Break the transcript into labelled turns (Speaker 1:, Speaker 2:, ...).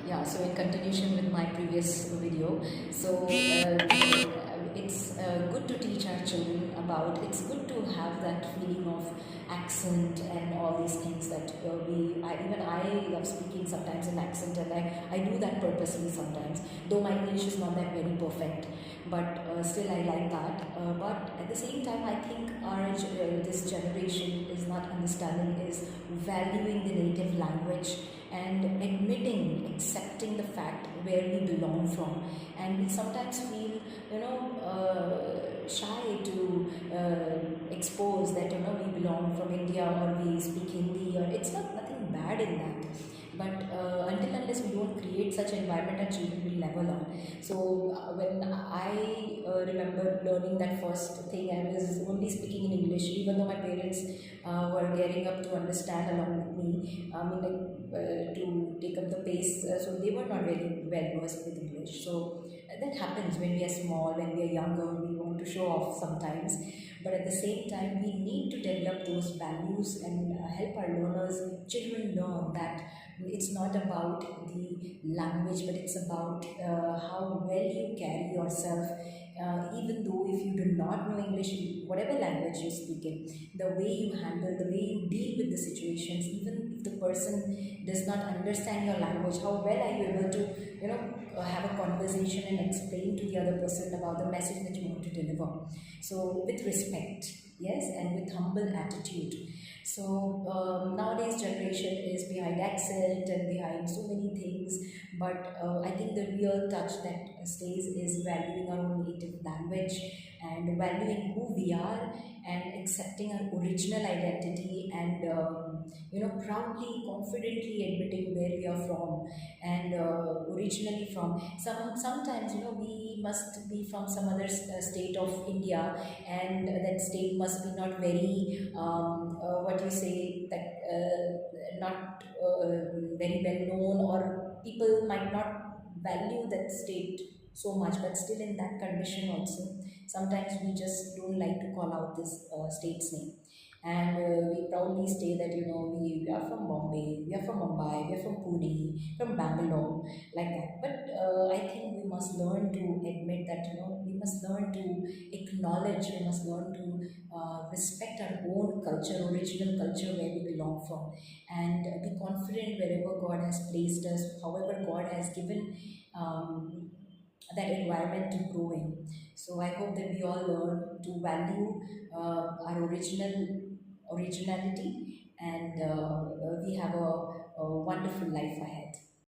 Speaker 1: Yeah, so in continuation with my previous video, it's good to teach our children about, it's good to have that feeling of accent and all these things that even I love speaking sometimes in accent, and I do that purposely sometimes, though my English is not that very perfect, but still I like that. But at the same time, I think this generation is not understanding, is valuing the native language and accepting the fact where we belong from. And we sometimes feel, shy to expose that, we belong from India, or we speak Hindi, or it's not nothing bad in that. But until unless we don't create such environment, our children will never learn. So when I remember learning that first thing, I was only speaking in English, even though my parents were gearing up to understand along with me. I mean, to take up the pace, so they were not very well versed with English. So that happens when we are small, when we are younger, we want to show off sometimes. But at the same time, we need to develop those values and help our learners, children, learn that it's not about the language, but it's about how well you carry yourself. Even though if you do not know English, whatever language you speak in, the way you handle, the way you deal with the situations, even if the person does not understand your language, how well are you able to, have a conversation and explain to the other person about the message that you want to deliver. So with respect, yes, and with humble attitude. So nowadays generation is behind accent and behind so many things, but I think the real touch that stays is valuing our own native language and valuing who we are and accepting our original identity, and proudly, confidently admitting where we are from and originally from. Sometimes, we must be from some other state of India, and that state must be not very what you say, that not very well known, or people might not value that state so much, but still in that condition also sometimes we just don't like to call out this state's name. And we proudly say that, we are from Bombay, we are from Mumbai, we are from Pune, from Bangalore, like that. But I think we must learn to admit that, we must learn to acknowledge, we must learn to respect our own culture, original culture, where we belong from, and be confident wherever God has placed us, however God has given that environment to grow in. So I hope that we all learn to value our originality, and we have a wonderful life ahead.